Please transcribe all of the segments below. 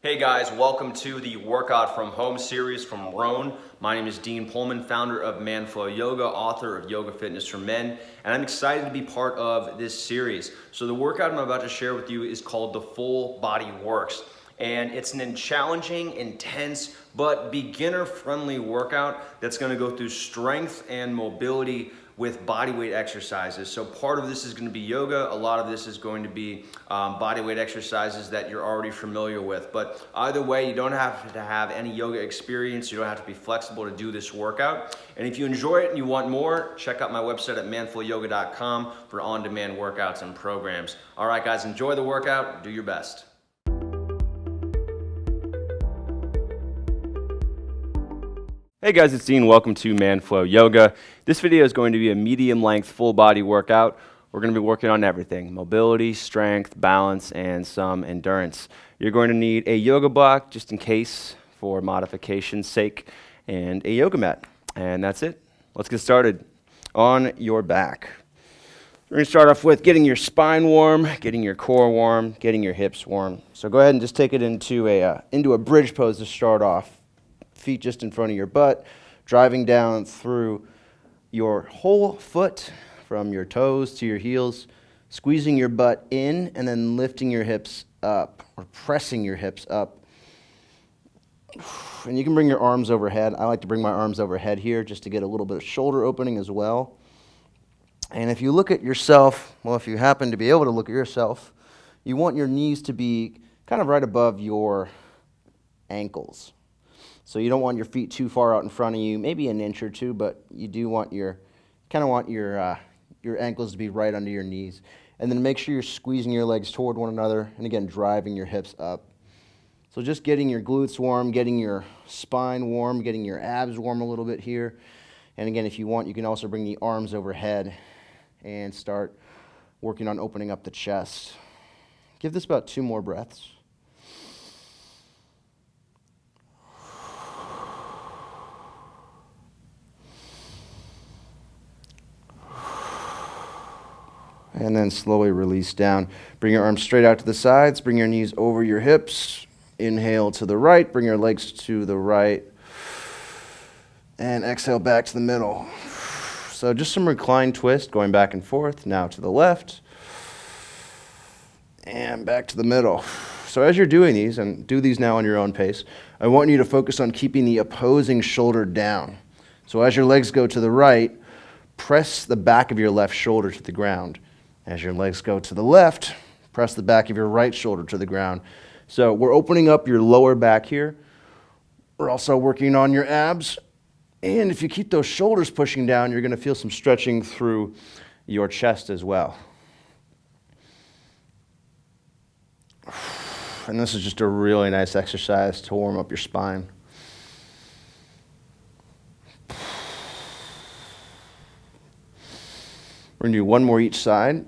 Hey guys, welcome to the Workout from Home series from Roan. My name is Dean Pohlman, founder of Manflow Yoga, author of Yoga Fitness for Men, and I'm excited to be part of this series. So the workout I'm about to share with you is called the Full Body Works, and it's an challenging, intense, but beginner-friendly workout that's going to go through strength and mobility with bodyweight exercises. So part of this is going to be yoga. A lot of this is going to be bodyweight exercises that you're already familiar with. But either way, you don't have to have any yoga experience. You don't have to be flexible to do this workout. And if you enjoy it and you want more, check out my website at manflowyoga.com for on-demand workouts and programs. All right, guys, enjoy the workout. Do your best. Hey guys, it's Dean. Welcome to Manflow Yoga. This video is going to be a medium-length full body workout. We're going to be working on everything: mobility, strength, balance, and some endurance. You're going to need a yoga block just in case for modification's sake, and a yoga mat. And that's it. Let's get started. On your back. We're going to start off with getting your spine warm, getting your core warm, getting your hips warm. So go ahead and just take it into a bridge pose to start off. Feet just in front of your butt, driving down through your whole foot from your toes to your heels, squeezing your butt in and then lifting your hips up or pressing your hips up. And you can bring your arms overhead. I like to bring my arms overhead here just to get a little bit of shoulder opening as well. And if you look at yourself, well, if you happen to be able to look at yourself, you want your knees to be kind of right above your ankles. So you don't want your feet too far out in front of you, maybe an inch or two, but you do want your ankles to be right under your knees. And then make sure you're squeezing your legs toward one another, and again, driving your hips up. So just getting your glutes warm, getting your spine warm, getting your abs warm a little bit here. And again, if you want, you can also bring the arms overhead and start working on opening up the chest. Give this about 2 more breaths. And then slowly release down. Bring your arms straight out to the sides. Bring your knees over your hips. Inhale to the right. Bring your legs to the right. And exhale back to the middle. So just some reclined twist going back and forth. Now to the left. And back to the middle. So as you're doing these, and do these now on your own pace, I want you to focus on keeping the opposing shoulder down. So as your legs go to the right, press the back of your left shoulder to the ground. As your legs go to the left, press the back of your right shoulder to the ground. So we're opening up your lower back here. We're also working on your abs. And if you keep those shoulders pushing down, you're going to feel some stretching through your chest as well. And this is just a really nice exercise to warm up your spine. We're going to do 1 more each side.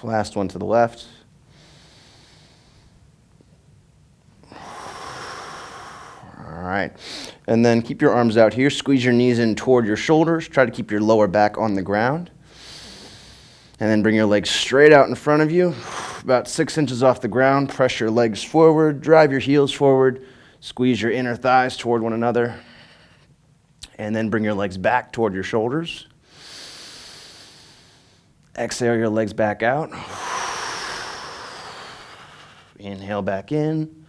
Last one to the left. All right. And then keep your arms out here. Squeeze your knees in toward your shoulders. Try to keep your lower back on the ground. And then bring your legs straight out in front of you. About 6 inches off the ground. Press your legs forward. Drive your heels forward. Squeeze your inner thighs toward one another. And then bring your legs back toward your shoulders. Exhale your legs back out. Inhale back in.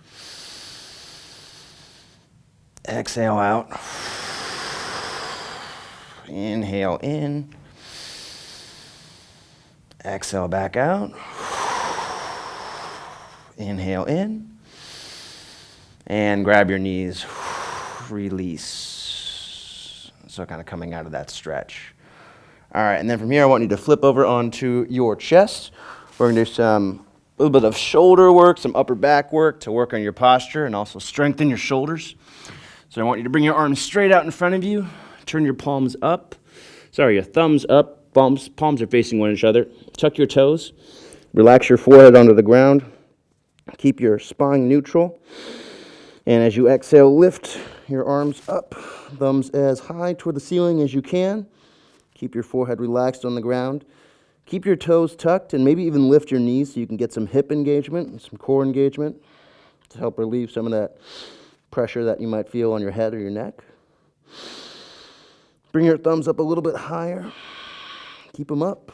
Exhale out. Inhale in. Exhale back out. Inhale in. And grab your knees. Release. So kind of coming out of that stretch. All right, and then from here, I want you to flip over onto your chest. We're going to do a little bit of shoulder work, some upper back work to work on your posture and also strengthen your shoulders. So I want you to bring your arms straight out in front of you. Turn your palms up. Your thumbs up. Palms are facing one another. Tuck your toes. Relax your forehead onto the ground. Keep your spine neutral. And as you exhale, lift your arms up. Thumbs as high toward the ceiling as you can. Keep your forehead relaxed on the ground. Keep your toes tucked and maybe even lift your knees so you can get some hip engagement and some core engagement to help relieve some of that pressure that you might feel on your head or your neck. Bring your thumbs up a little bit higher. Keep them up.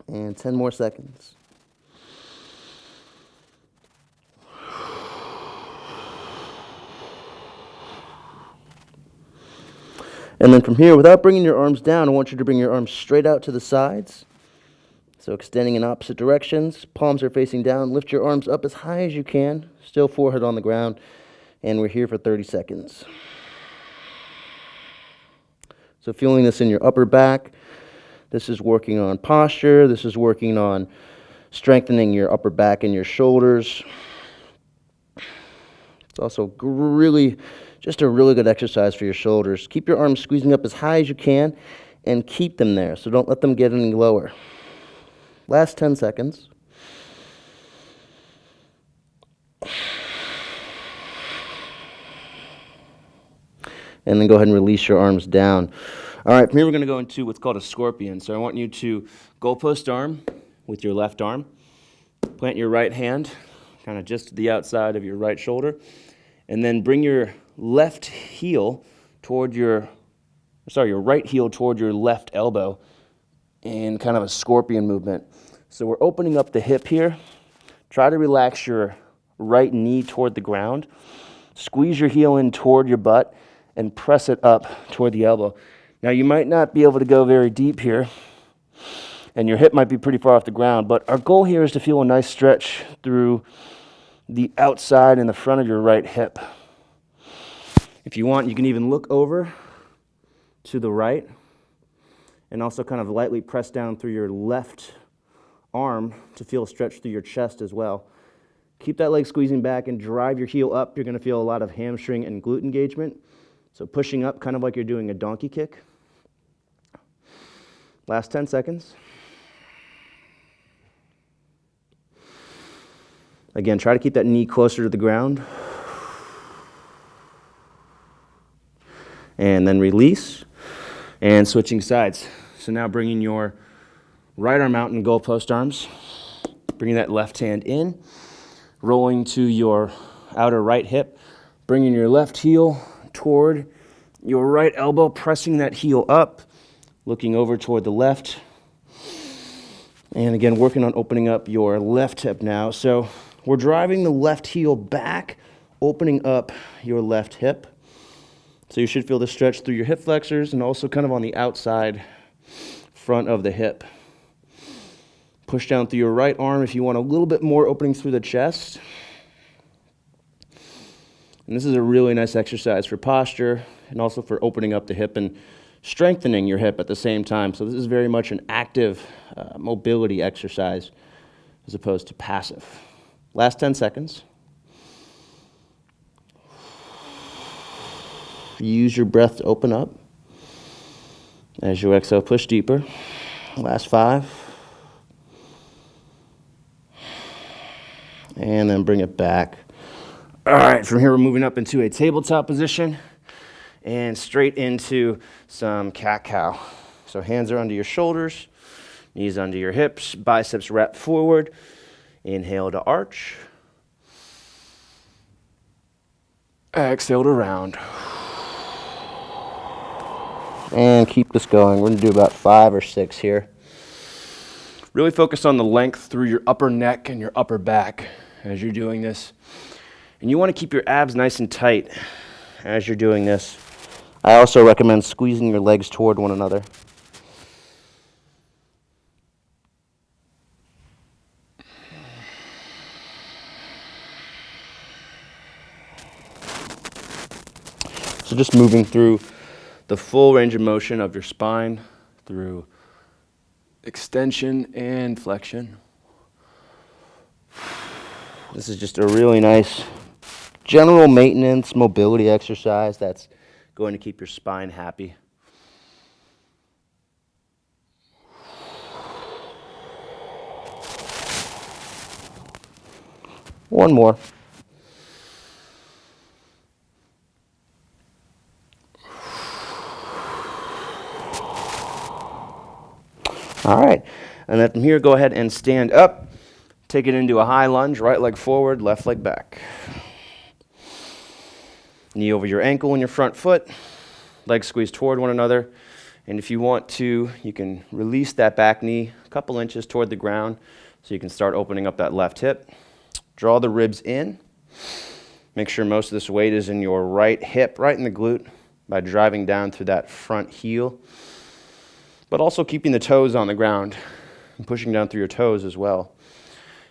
And 10 more seconds. And then from here, without bringing your arms down, I want you to bring your arms straight out to the sides. So extending in opposite directions, palms are facing down. Lift your arms up as high as you can, still forehead on the ground. And we're here for 30 seconds. So feeling this in your upper back. This is working on posture. This is working on strengthening your upper back and your shoulders. It's also just a really good exercise for your shoulders. Keep your arms squeezing up as high as you can and keep them there, so don't let them get any lower. Last 10 seconds. And then go ahead and release your arms down. All right, from here we're going to go into what's called a scorpion. So I want you to goalpost arm with your left arm. Plant your right hand kind of just to the outside of your right shoulder. And then bring your left heel toward your right heel toward your left elbow in kind of a scorpion movement. So we're opening up the hip here. Try to relax your right knee toward the ground. Squeeze your heel in toward your butt and press it up toward the elbow. Now you might not be able to go very deep here, and your hip might be pretty far off the ground, but our goal here is to feel a nice stretch through the outside and the front of your right hip. If you want, you can even look over to the right and also kind of lightly press down through your left arm to feel a stretch through your chest as well. Keep that leg squeezing back and drive your heel up. You're going to feel a lot of hamstring and glute engagement. So pushing up kind of like you're doing a donkey kick. Last 10 seconds. Again, try to keep that knee closer to the ground. And then release. And switching sides. So now bringing your right arm out in goalpost arms. Bringing that left hand in. Rolling to your outer right hip. Bringing your left heel toward your right elbow. Pressing that heel up. Looking over toward the left. And again, working on opening up your left hip now. So we're driving the left heel back, opening up your left hip. So you should feel the stretch through your hip flexors and also kind of on the outside front of the hip. Push down through your right arm if you want a little bit more opening through the chest. And this is a really nice exercise for posture and also for opening up the hip and strengthening your hip at the same time. So this is very much an active mobility exercise as opposed to passive. Last 10 seconds. Use your breath to open up. As you exhale, push deeper. Last 5. And then bring it back. All right, from here we're moving up into a tabletop position and straight into some cat-cow. So hands are under your shoulders, knees under your hips, biceps wrap forward. Inhale to arch. Exhale to round. And keep this going. We're going to do about 5 or 6 here. Really focus on the length through your upper neck and your upper back as you're doing this. And you want to keep your abs nice and tight as you're doing this. I also recommend squeezing your legs toward one another. So just moving through the full range of motion of your spine through extension and flexion. This is just a really nice general maintenance mobility exercise that's going to keep your spine happy. One more. All right, and then from here, go ahead and stand up. Take it into a high lunge, right leg forward, left leg back. Knee over your ankle and your front foot, legs squeeze toward one another. And if you want to, you can release that back knee a couple inches toward the ground so you can start opening up that left hip. Draw the ribs in. Make sure most of this weight is in your right hip, right in the glute, by driving down through that front heel, but also keeping the toes on the ground and pushing down through your toes as well.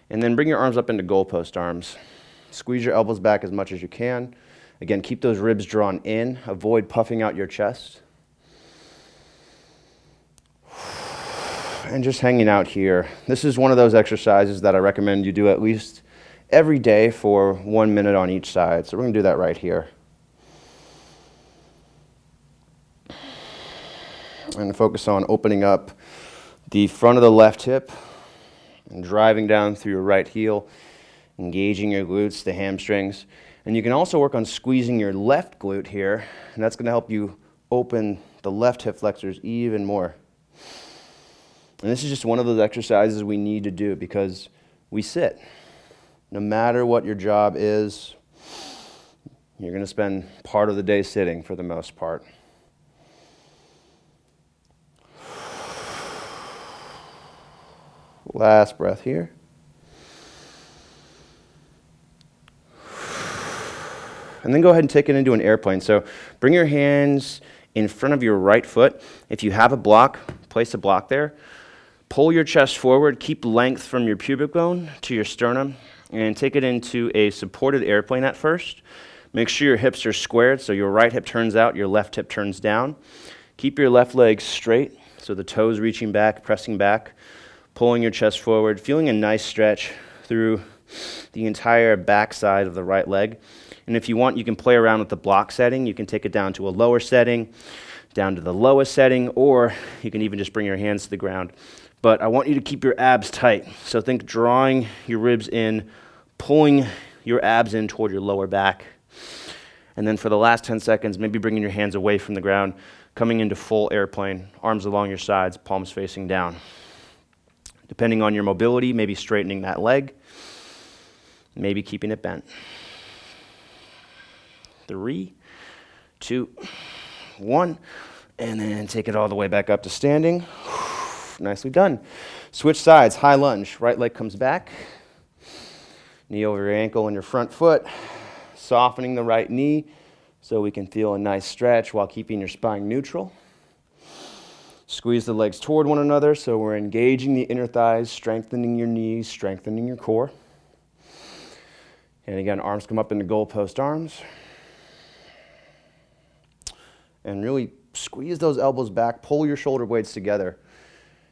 And then bring your arms up into goalpost arms. Squeeze your elbows back as much as you can. Again, keep those ribs drawn in. Avoid puffing out your chest. And just hanging out here. This is one of those exercises that I recommend you do at least every day for 1 minute on each side. So we're going to do that right here. And focus on opening up the front of the left hip and driving down through your right heel, engaging your glutes, the hamstrings. And you can also work on squeezing your left glute here, and that's going to help you open the left hip flexors even more. And this is just one of those exercises we need to do because we sit. No matter what your job is, you're going to spend part of the day sitting for the most part. Last breath here. And then go ahead and take it into an airplane. So bring your hands in front of your right foot. If you have a block, place a block there. Pull your chest forward. Keep length from your pubic bone to your sternum. And take it into a supported airplane at first. Make sure your hips are squared, so your right hip turns out, your left hip turns down. Keep your left leg straight, so the toes reaching back, pressing back, pulling your chest forward, feeling a nice stretch through the entire back side of the right leg. And if you want, you can play around with the block setting. You can take it down to a lower setting, down to the lowest setting, or you can even just bring your hands to the ground. But I want you to keep your abs tight. So think drawing your ribs in, pulling your abs in toward your lower back. And then for the last 10 seconds, maybe bringing your hands away from the ground, coming into full airplane, arms along your sides, palms facing down. Depending on your mobility, maybe straightening that leg, maybe keeping it bent. 3, 2, 1, and then take it all the way back up to standing. Nicely done. Switch sides, high lunge. Right leg comes back. Knee over your ankle and your front foot. Softening the right knee so we can feel a nice stretch while keeping your spine neutral. Squeeze the legs toward one another so we're engaging the inner thighs, strengthening your knees, strengthening your core. And again, arms come up into goalpost arms. And really squeeze those elbows back, pull your shoulder blades together.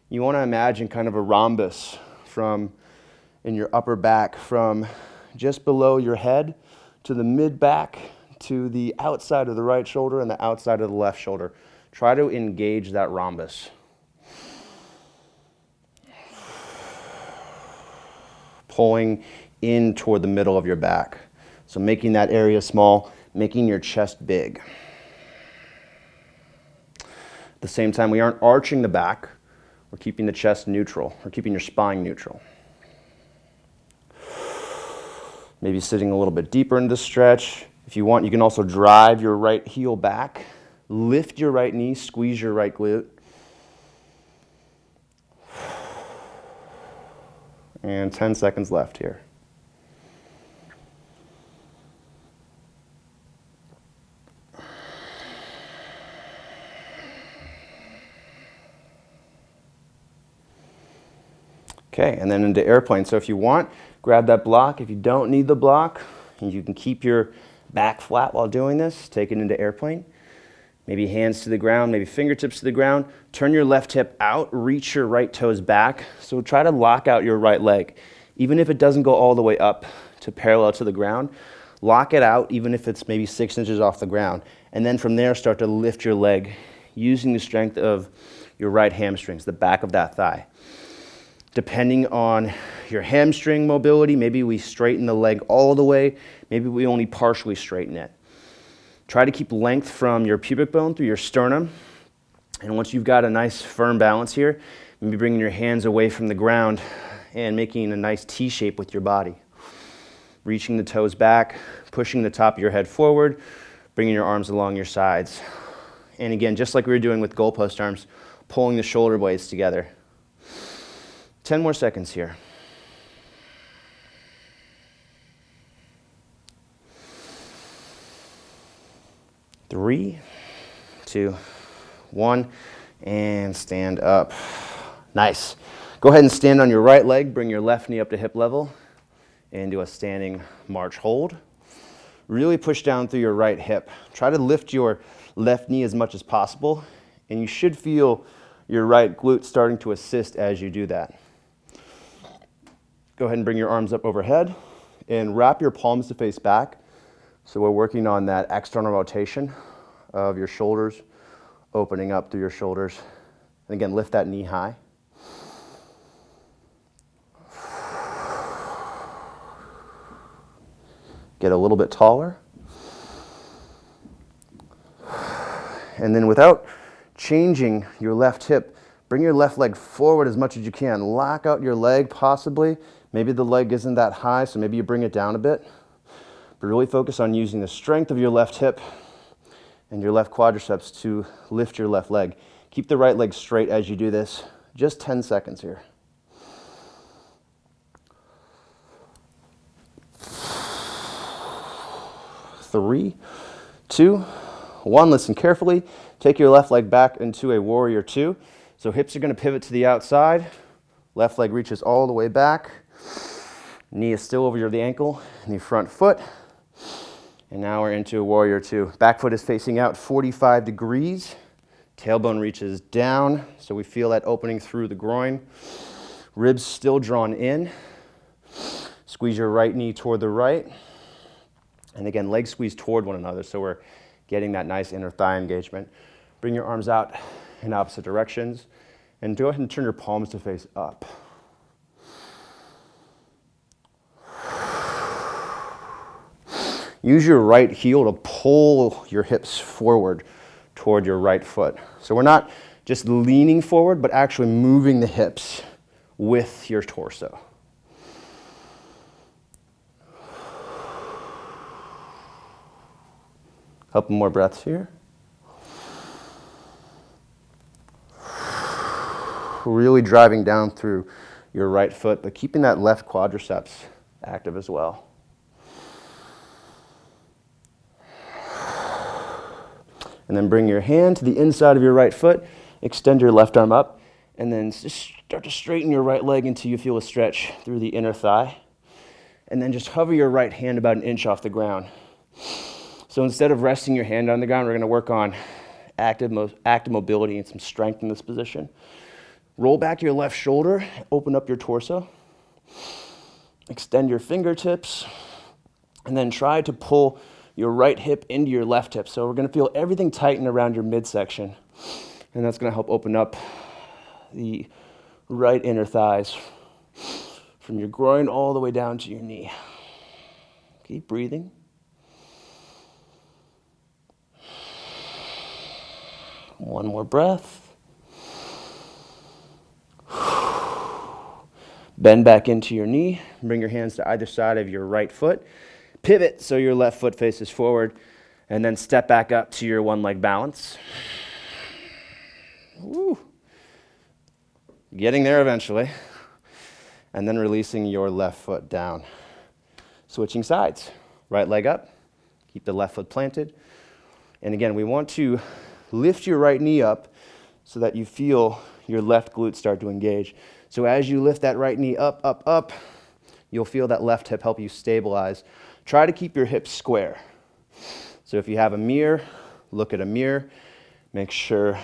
You want to imagine kind of a rhombus in your upper back from just below your head to the mid-back to the outside of the right shoulder and the outside of the left shoulder. Try to engage that rhombus. Pulling in toward the middle of your back. So making that area small, making your chest big. At the same time, we aren't arching the back. We're keeping the chest neutral. We're keeping your spine neutral. Maybe sitting a little bit deeper into the stretch. If you want, you can also drive your right heel back. Lift your right knee, squeeze your right glute. And 10 seconds left here. Okay, and then into airplane. So if you want, grab that block. If you don't need the block, and you can keep your back flat while doing this, take it into airplane. Maybe hands to the ground, maybe fingertips to the ground. Turn your left hip out, reach your right toes back. So try to lock out your right leg. Even if it doesn't go all the way up to parallel to the ground, lock it out even if it's maybe 6 inches off the ground. And then from there, start to lift your leg using the strength of your right hamstrings, the back of that thigh. Depending on your hamstring mobility, maybe we straighten the leg all the way, maybe we only partially straighten it. Try to keep length from your pubic bone through your sternum. And once you've got a nice firm balance here, Maybe bringing your hands away from the ground and making a nice T shape with your body. Reaching the toes back, pushing the top of your head forward, bringing your arms along your sides. And again, just like we were doing with goalpost arms, pulling the shoulder blades together. 10 more seconds here. 3, 2, 1, and stand up. Nice. Go ahead and stand on your right leg, bring your left knee up to hip level, and do a standing march hold. Really push down through your right hip. Try to lift your left knee as much as possible, and you should feel your right glute starting to assist as you do that. Go ahead and bring your arms up overhead and wrap your palms to face back. So we're working on that external rotation of your shoulders, opening up through your shoulders. And again, lift that knee high. Get a little bit taller. And then without changing your left hip, bring your left leg forward as much as you can. Lock out your leg possibly. Maybe the leg isn't that high, so maybe you bring it down a bit. But really focus on using the strength of your left hip and your left quadriceps to lift your left leg. Keep the right leg straight as you do this. Just 10 seconds here. 3, 2, 1. Listen carefully. Take your left leg back into a warrior 2. So hips are going to pivot to the outside. Left leg reaches all the way back. Knee is still over the ankle and the front foot. And now we're into a warrior 2. Back foot is facing out 45 degrees. Tailbone reaches down, so we feel that opening through the groin. Ribs still drawn in. Squeeze your right knee toward the right. And again, legs squeeze toward one another, so we're getting that nice inner thigh engagement. Bring your arms out in opposite directions. And go ahead and turn your palms to face up. Use your right heel to pull your hips forward toward your right foot. So we're not just leaning forward, but actually moving the hips with your torso. Couple more breaths here. Really driving down through your right foot, but keeping that left quadriceps active as well. And then bring your hand to the inside of your right foot, extend your left arm up, and then just start to straighten your right leg until you feel a stretch through the inner thigh. And then just hover your right hand about an inch off the ground. So instead of resting your hand on the ground, we're going to work on active mobility and some strength in this position. Roll back your left shoulder, open up your torso. Extend your fingertips, and then try to pull your right hip into your left hip. So we're going to feel everything tighten around your midsection, and that's going to help open up the right inner thighs from your groin all the way down to your knee. Keep breathing. One more breath. Bend back into your knee. Bring your hands to either side of your right foot. Pivot so your left foot faces forward, and then step back up to your one leg balance. Woo. Getting there eventually. And then releasing your left foot down. Switching sides. Right leg up. Keep the left foot planted. And again, we want to lift your right knee up so that you feel your left glute start to engage. So as you lift that right knee up, up, up, you'll feel that left hip help you stabilize. Try to keep your hips square. So if you have a mirror, look at a mirror. Make sure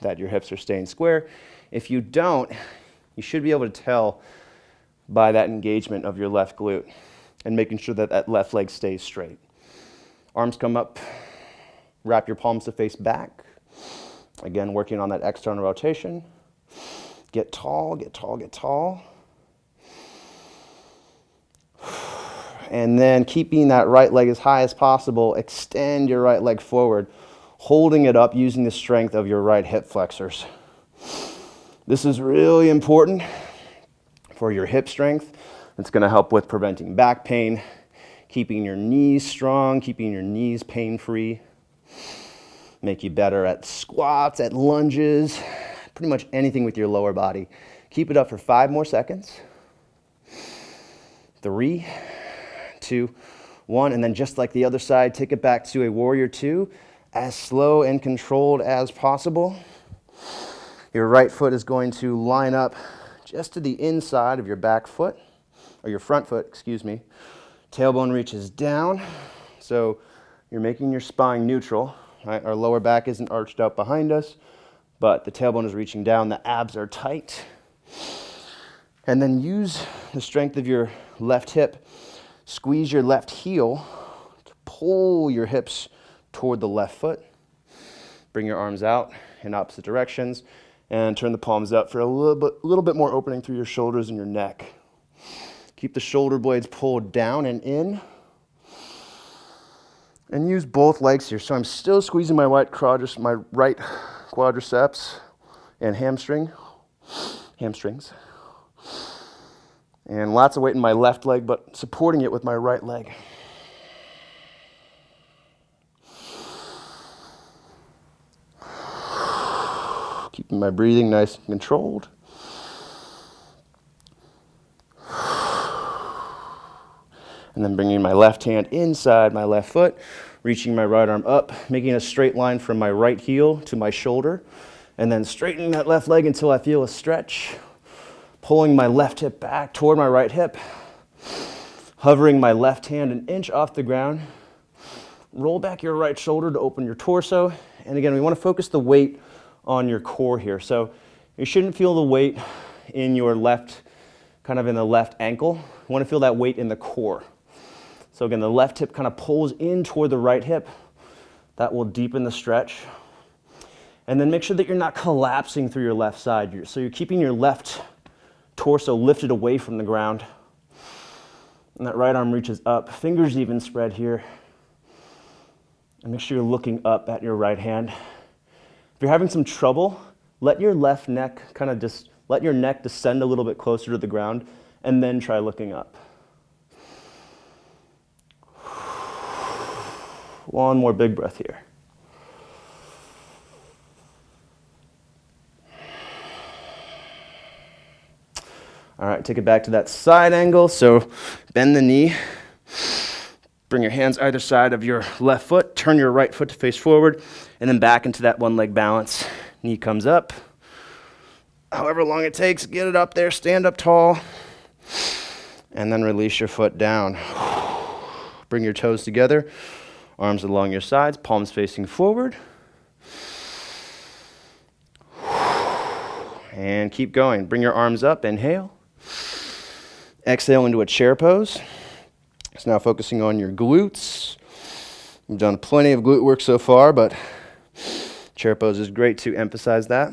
that your hips are staying square. If you don't, you should be able to tell by that engagement of your left glute and making sure that that left leg stays straight. Arms come up, wrap your palms to face back. Again, working on that external rotation. Get tall, get tall, get tall. And then keeping that right leg as high as possible, extend your right leg forward, holding it up using the strength of your right hip flexors. This is really important for your hip strength. It's going to help with preventing back pain, keeping your knees strong, keeping your knees pain-free, make you better at squats, at lunges, pretty much anything with your lower body. Keep it up for 5 more seconds. 3, 2, 1, and then just like the other side, take it back to a warrior 2, as slow and controlled as possible. Your right foot is going to line up just to the inside of your back foot, or your front foot, excuse me. Tailbone reaches down, so you're making your spine neutral. Right? Our lower back isn't arched out behind us, but the tailbone is reaching down, the abs are tight. And then use the strength of your left hip, squeeze your left heel to pull your hips toward the left foot. Bring your arms out in opposite directions and turn the palms up for a little bit more opening through your shoulders and your neck. Keep the shoulder blades pulled down and in. And use both legs here. So I'm still squeezing my right quadriceps and hamstrings. And lots of weight in my left leg, but supporting it with my right leg. Keeping my breathing nice and controlled. And then bringing my left hand inside my left foot, reaching my right arm up, making a straight line from my right heel to my shoulder, and then straightening that left leg until I feel a stretch, pulling my left hip back toward my right hip, hovering my left hand an inch off the ground, roll back your right shoulder to open your torso, and again, we want to focus the weight on your core here. So you shouldn't feel the weight in your left, kind of in the left ankle. You want to feel that weight in the core. So again, the left hip kind of pulls in toward the right hip. That will deepen the stretch. And then make sure that you're not collapsing through your left side. So you're keeping your left torso lifted away from the ground. And that right arm reaches up. Fingers even spread here. And make sure you're looking up at your right hand. If you're having some trouble, let your left neck let your neck descend a little bit closer to the ground, and then try looking up. One more big breath here. All right, take it back to that side angle. So bend the knee. Bring your hands either side of your left foot. Turn your right foot to face forward, and then back into that one leg balance. Knee comes up. However long it takes, get it up there, stand up tall, and then release your foot down. Bring your toes together, arms along your sides, palms facing forward. And keep going. Bring your arms up, inhale. Exhale into a chair pose. So now focusing on your glutes. We've done plenty of glute work so far, but chair pose is great to emphasize that.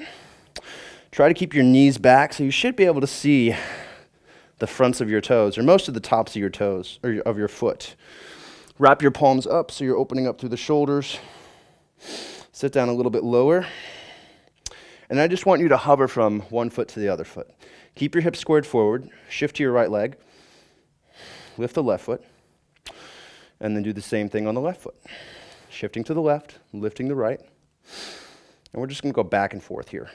Try to keep your knees back so you should be able to see the fronts of your toes, or most of the tops of your toes, or of your foot. Wrap your palms up so you're opening up through the shoulders. Sit down a little bit lower. And I just want you to hover from one foot to the other foot. Keep your hips squared forward. Shift to your right leg. Lift the left foot. And then do the same thing on the left foot. Shifting to the left, lifting the right. And we're just going to go back and forth here.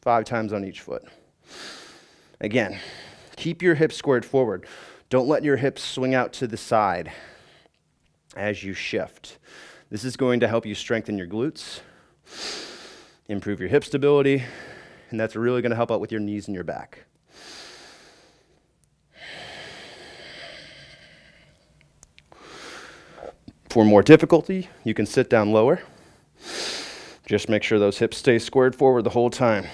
5 times on each foot. Again, keep your hips squared forward. Don't let your hips swing out to the side as you shift. This is going to help you strengthen your glutes, improve your hip stability, and that's really going to help out with your knees and your back. For more difficulty, you can sit down lower. Just make sure those hips stay squared forward the whole time.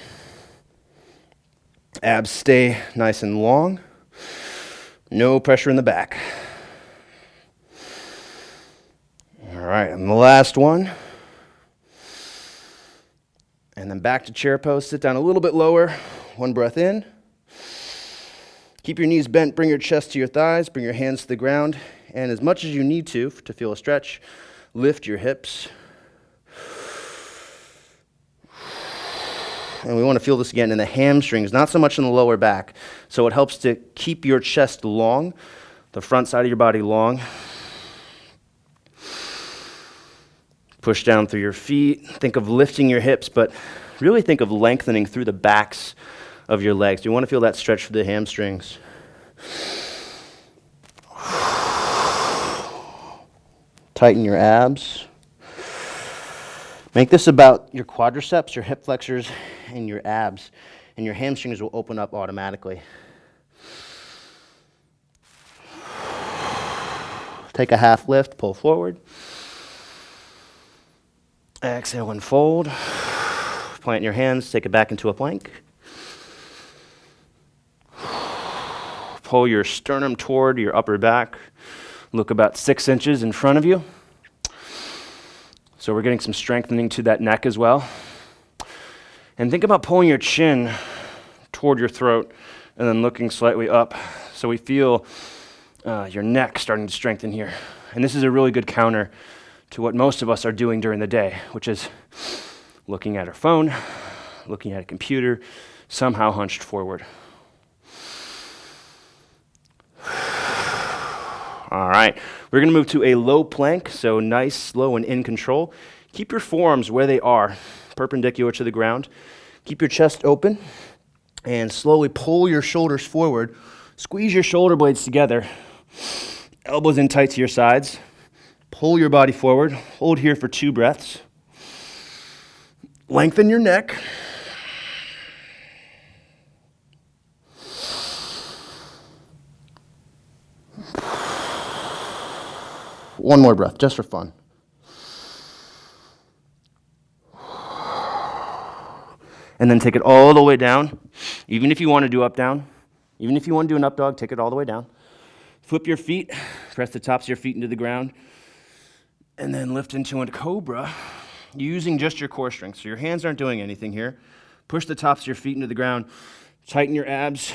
Abs stay nice and long. No pressure in the back. All right, and the last one. And then back to chair pose. Sit down a little bit lower. One breath in. Keep your knees bent. Bring your chest to your thighs. Bring your hands to the ground. And as much as you need to feel a stretch, lift your hips. And we want to feel this again in the hamstrings, not so much in the lower back. So it helps to keep your chest long, the front side of your body long. Push down through your feet. Think of lifting your hips, but really think of lengthening through the backs of your legs. You want to feel that stretch for the hamstrings. Tighten your abs. Make this about your quadriceps, your hip flexors, and your abs, and your hamstrings will open up automatically. Take a half lift, pull forward. Exhale and fold. Plant your hands, take it back into a plank. Pull your sternum toward your upper back. Look about 6 inches in front of you. So we're getting some strengthening to that neck as well. And think about pulling your chin toward your throat and then looking slightly up. So we feel your neck starting to strengthen here. And this is a really good counter to what most of us are doing during the day, which is looking at our phone, looking at a computer, somehow hunched forward. All right, we're gonna move to a low plank, so nice, slow, and in control. Keep your forearms where they are, perpendicular to the ground. Keep your chest open, and slowly pull your shoulders forward. Squeeze your shoulder blades together, elbows in tight to your sides. Pull your body forward, hold here for 2 breaths. Lengthen your neck. One more breath, just for fun. And then take it all the way down. Even if you want to do up, down. Even if you want to do an up dog, take it all the way down. Flip your feet, press the tops of your feet into the ground. And then lift into a cobra using just your core strength. So your hands aren't doing anything here. Push the tops of your feet into the ground. Tighten your abs.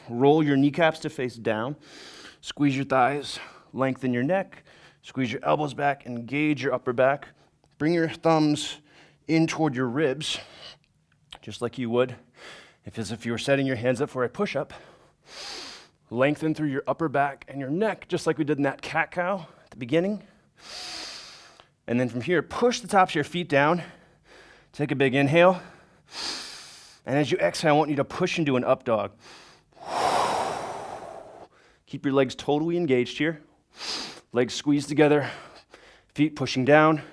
Roll your kneecaps to face down. Squeeze your thighs. Lengthen your neck. Squeeze your elbows back. Engage your upper back. Bring your thumbs in toward your ribs, just like you would as if you were setting your hands up for a push-up. Lengthen through your upper back and your neck, just like we did in that cat-cow at the beginning. And then from here, push the tops of your feet down. Take a big inhale. And as you exhale, I want you to push into an up dog. Keep your legs totally engaged here. Legs squeezed together, feet pushing down.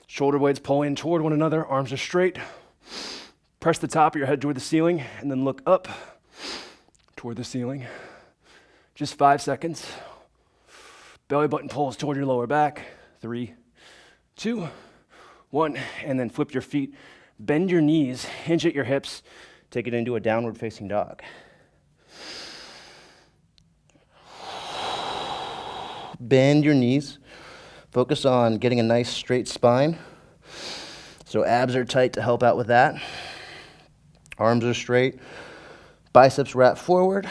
Shoulder blades pull in toward one another, arms are straight. Press the top of your head toward the ceiling, and then look up toward the ceiling. Just 5 seconds. Belly button pulls toward your lower back. 3, 2, 1, and then flip your feet. Bend your knees, hinge at your hips. Take it into a downward facing dog. Bend your knees. Focus on getting a nice straight spine. So abs are tight to help out with that. Arms are straight. Biceps wrap forward.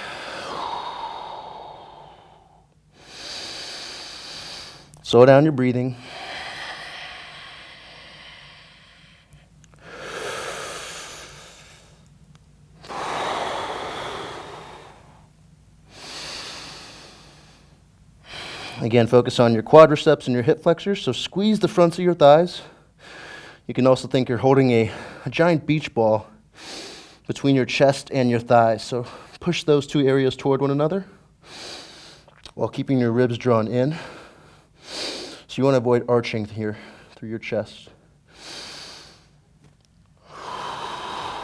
Slow down your breathing. Again, focus on your quadriceps and your hip flexors, so squeeze the fronts of your thighs. You can also think you're holding a giant beach ball between your chest and your thighs, so push those 2 areas toward one another while keeping your ribs drawn in. So you want to avoid arching here through your chest.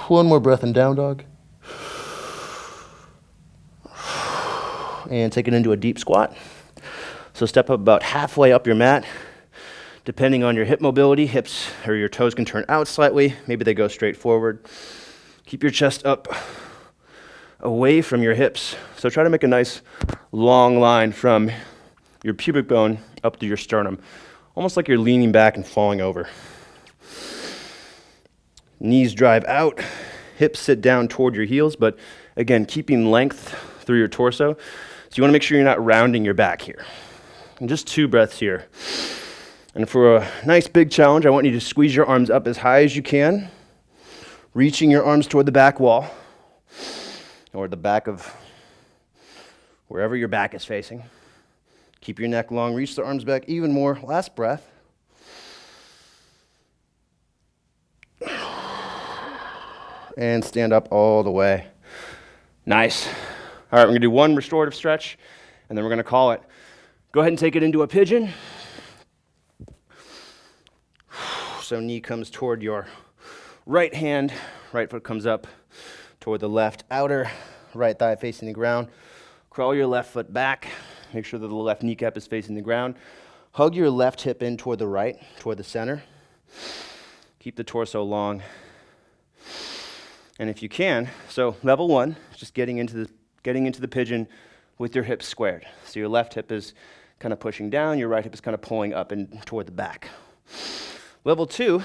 One more breath in down dog. And take it into a deep squat. So step up about halfway up your mat. Depending on your hip mobility, hips or your toes can turn out slightly. Maybe they go straight forward. Keep your chest up away from your hips. So try to make a nice long line from your pubic bone up to your sternum, almost like you're leaning back and falling over. Knees drive out, hips sit down toward your heels, but again, keeping length through your torso. So you want to make sure you're not rounding your back here. And just 2 breaths here. And for a nice big challenge, I want you to squeeze your arms up as high as you can. reaching your arms toward the back wall or the back of wherever your back is facing. Keep your neck long, reach the arms back even more. Last breath. And stand up all the way. Nice. All right, we're gonna do one restorative stretch, and then we're gonna call it. Go ahead and take it into a pigeon. So knee comes toward your right hand, right foot comes up toward the left outer, right thigh facing the ground. Crawl your left foot back. Make sure that the left kneecap is facing the ground. Hug your left hip in toward the right, toward the center. Keep the torso long. And if you can, so level one, just getting into the pigeon with your hips squared. So your left hip is kind of pushing down, your right hip is kind of pulling up and toward the back. Level two,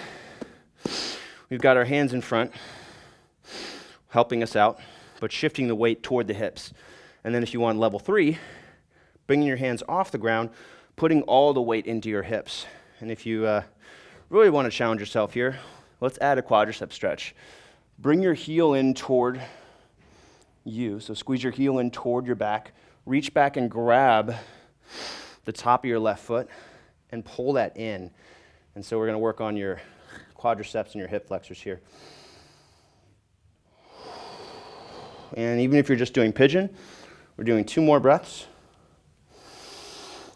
we've got our hands in front, helping us out, but shifting the weight toward the hips. And then if you want level three, bringing your hands off the ground, putting all the weight into your hips. And if you really want to challenge yourself here, let's add a quadricep stretch. Bring your heel in toward you, so squeeze your heel in toward your back, reach back and grab the top of your left foot and pull that in. And so we're going to work on your quadriceps and your hip flexors here. And even if you're just doing pigeon, we're doing 2 more breaths.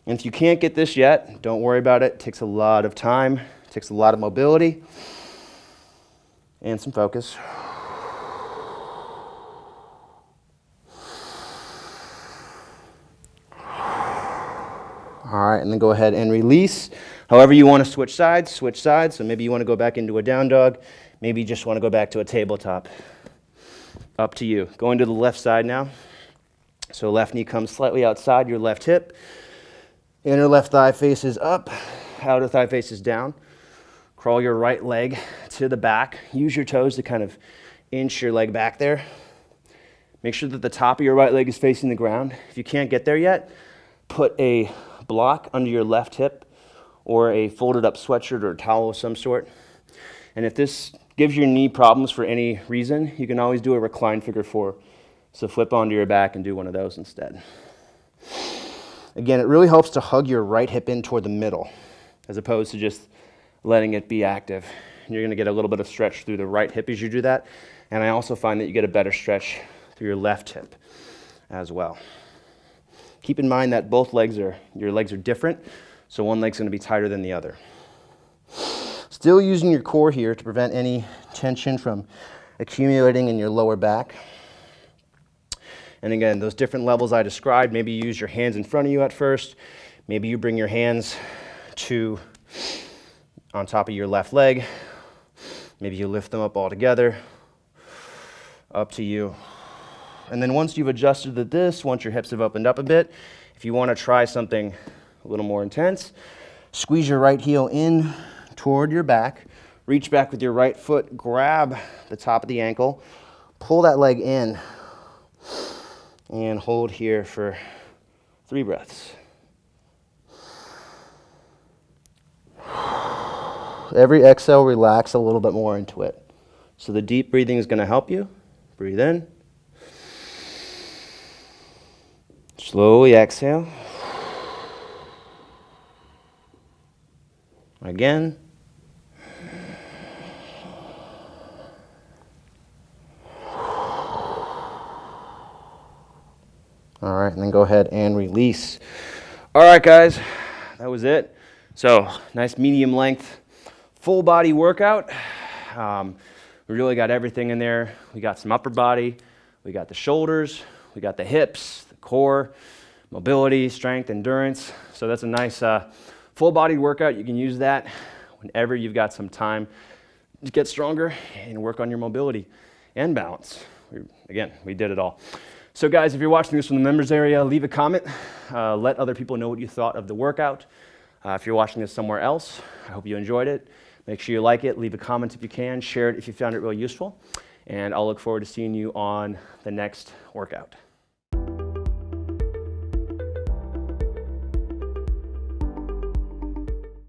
And if you can't get this yet, don't worry about it. It takes a lot of time, it takes a lot of mobility and some focus. All right, and then go ahead and release. However you want to switch sides, switch sides. So maybe you want to go back into a down dog. Maybe you just want to go back to a tabletop. Up to you. Going to the left side now. So left knee comes slightly outside your left hip. Inner left thigh faces up. Outer thigh faces down. Crawl your right leg to the back. Use your toes to kind of inch your leg back there. Make sure that the top of your right leg is facing the ground. If you can't get there yet, put a block under your left hip or a folded up sweatshirt or a towel of some sort. And if this gives your knee problems for any reason, you can always do a recline figure 4. So flip onto your back and do one of those instead. Again, it really helps to hug your right hip in toward the middle as opposed to just letting it be active. You're going to get a little bit of stretch through the right hip as you do that. And I also find that you get a better stretch through your left hip as well. Keep in mind that your legs are different, so one leg's going to be tighter than the other. Still using your core here to prevent any tension from accumulating in your lower back. And again, those different levels I described, maybe you use your hands in front of you at first. Maybe you bring your hands on top of your left leg. Maybe you lift them up all together. Up to you. And then once you've adjusted to this, once your hips have opened up a bit, if you want to try something a little more intense, squeeze your right heel in toward your back, reach back with your right foot, grab the top of the ankle, pull that leg in, and hold here for 3 breaths. Every exhale, relax a little bit more into it. So the deep breathing is going to help you. Breathe in. Slowly exhale. Again. All right, and then go ahead and release. All right, guys, that was it. So, nice medium length, full body workout. We really got everything in there. We got some upper body, we got the shoulders, we got the hips, the core, mobility, strength, endurance. So that's a nice full body workout. You can use that whenever you've got some time to get stronger and work on your mobility and balance. We did it all. So guys, if you're watching this from the members area, leave a comment. Let other people know what you thought of the workout. If you're watching this somewhere else, I hope you enjoyed it. Make sure you like it, leave a comment if you can, share it if you found it really useful, and I'll look forward to seeing you on the next workout.